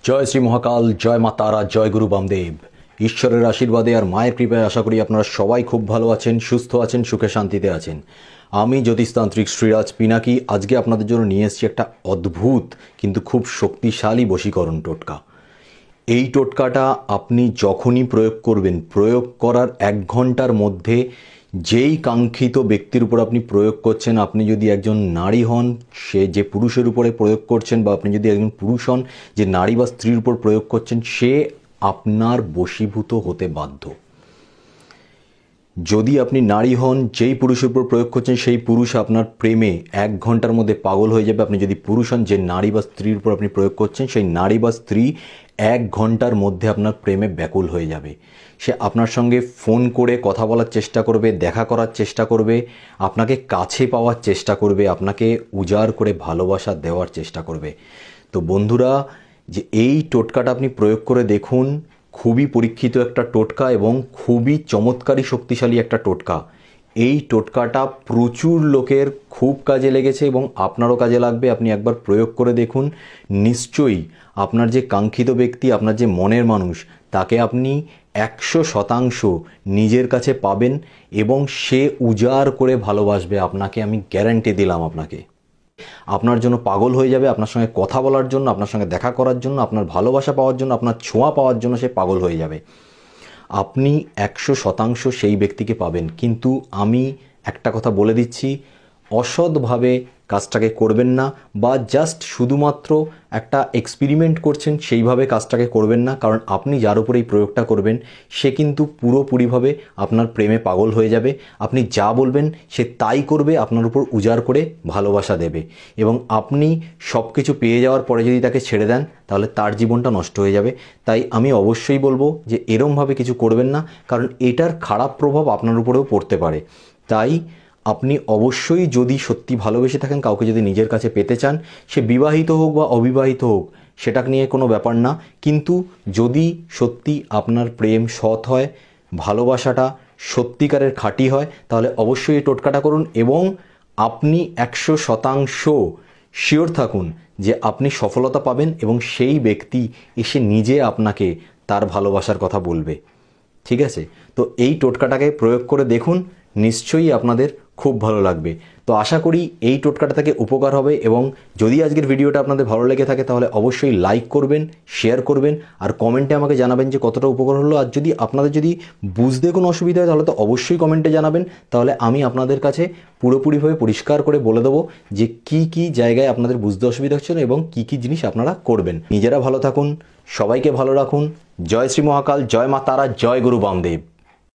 জয় শ্রী মহাকাল, জয় মা তারা, জয় গুরু বামদেব। ঈশ্বরের আশীর্বাদে আর মায়ের কৃপায় আশা করি আপনারা সবাই খুব ভালো আছেন, সুস্থ আছেন, সুখে শান্তিতে আছেন। আমি জ্যোতিষতান্ত্রিক শ্রীরাজ পিনাকি আজকে আপনাদের জন্য নিয়ে এসেছি একটা অদ্ভুত কিন্তু খুব শক্তিশালী বশীকরণ টোটকা। এই টোটকাটা আপনি যখনই প্রয়োগ করবেন, প্রয়োগ করার 1 ঘন্টার মধ্যে যেই কাঙ্ক্ষিত ব্যক্তির উপর আপনি প্রয়োগ করছেন, আপনি যদি একজন নারী হন সে যে পুরুষের উপরে প্রয়োগ করছেন, বা আপনি যদি একজন পুরুষ হন যে নারী বা স্ত্রীর উপর প্রয়োগ করছেন, সে আপনার বশীভূত হতে বাধ্য। যদি আপনি নারী হন, যেই পুরুষের উপর প্রয়োগ করছেন সেই পুরুষ আপনার প্রেমে 1 ঘন্টার মধ্যে পাগল হয়ে যাবে। আপনি যদি পুরুষ হন, যে নারী বা স্ত্রীর উপর আপনি প্রয়োগ করছেন সেই নারী বা স্ত্রী 1 ঘন্টার মধ্যে আপনার প্রেমে ব্যাকুল হয়ে যাবে। সে আপনার সঙ্গে ফোন করে কথা বলার চেষ্টা করবে, দেখা করার চেষ্টা করবে, আপনাকে কাছে পাওয়ার চেষ্টা করবে, আপনাকে উজাড় করে ভালোবাসা দেওয়ার চেষ্টা করবে। তো বন্ধুরা, যে এই টোটকাটা আপনি প্রয়োগ করে দেখুন, খুবই পরীক্ষিত একটা টোটকা এবং খুবই চমৎকারী শক্তিশালী একটা টোটকা। এই টোটকাটা প্রচুর লোকের খুব কাজে লেগেছে এবং আপনারও কাজে লাগবে। আপনি একবার প্রয়োগ করে দেখুন, নিশ্চয়ই আপনার যে কাঙ্ক্ষিত ব্যক্তি, আপনার যে মনের মানুষ, তাকে আপনি 100% নিজের কাছে পাবেন এবং সে উজাড় করে ভালোবাসবে আপনাকে। আমি গ্যারান্টি দিলাম আপনাকে। আপনার জন্য পাগল হয়ে যাবে, আপনার সঙ্গে কথা বলার জন্য, আপনার সঙ্গে দেখা করার জন্য, আপনার ভালোবাসা পাওয়ার জন্য, আপনার ছোঁয়া পাওয়ার জন্য সে পাগল হয়ে যাবে। আপনি 100% সেই ব্যক্তিকে পাবেন। কিন্তু আমি একটা কথা বলে দিচ্ছি, অসৎভাবে কাজটাকে করবেন না, বা জাস্ট শুধুমাত্র একটা এক্সপেরিমেন্ট করছেন সেইভাবে কাজটাকে করবেন না। কারণ আপনি যার উপরে এই প্রয়োগটা করবেন সে কিন্তু পুরোপুরিভাবে আপনার প্রেমে পাগল হয়ে যাবে। আপনি যা বলবেন সে তাই করবে, আপনার উপর উজাড় করে ভালোবাসা দেবে। এবং আপনি সব কিছু পেয়ে যাওয়ার পরে যদি তাকে ছেড়ে দেন, তাহলে তার জীবনটা নষ্ট হয়ে যাবে। তাই আমি অবশ্যই বলবো যে এরমভাবে কিছু করবেন না, কারণ এটার খারাপ প্রভাব আপনার উপরেও পড়তে পারে। তাই আপনি অবশ্যই, যদি সত্যি ভালোবেসে থাকেন, কাউকে যদি নিজের কাছে পেতে চান, সে বিবাহিত হোক বা অবিবাহিত হোক সেটা নিয়ে কোনো ব্যাপার না, কিন্তু যদি সত্যি আপনার প্রেম সৎ হয়, ভালোবাসাটা সত্যিকারের খাঁটি হয়, তাহলে অবশ্যই এই টোটকাটা করুন এবং আপনি 100% শিওর থাকুন যে আপনি সফলতা পাবেন এবং সেই ব্যক্তি এসে নিজে আপনাকে তার ভালোবাসার কথা বলবে। ঠিক আছে? তো এই টোটকাটাকে প্রয়োগ করে দেখুন, নিশ্চয়ই আপনাদের খুব ভালো লাগবে। তো আশা করি এই টোটকাটা থেকে উপকার হবে, এবং যদি আজকের ভিডিওটা আপনাদের ভালো লেগে থাকে তাহলে অবশ্যই লাইক করবেন, শেয়ার করবেন, আর কমেন্টে আমাকে জানাবেন যে কতটা উপকার হলো। আর যদি আপনাদের বুঝতে কোনো অসুবিধা হয় তাহলে তো অবশ্যই কমেন্টে জানাবেন, তাহলে আমি আপনাদের কাছে পুরোপুরিভাবে পরিষ্কার করে বলে দেবো যে কি কি জায়গায় আপনাদের বুঝতে অসুবিধা হচ্ছিল এবং কি কি জিনিস আপনারা করবেন। নিজেরা ভালো থাকুন, সবাইকে ভালো রাখুন। জয় শ্রী মহাকাল, জয় মা তারা, জয় গুরু বামদেব।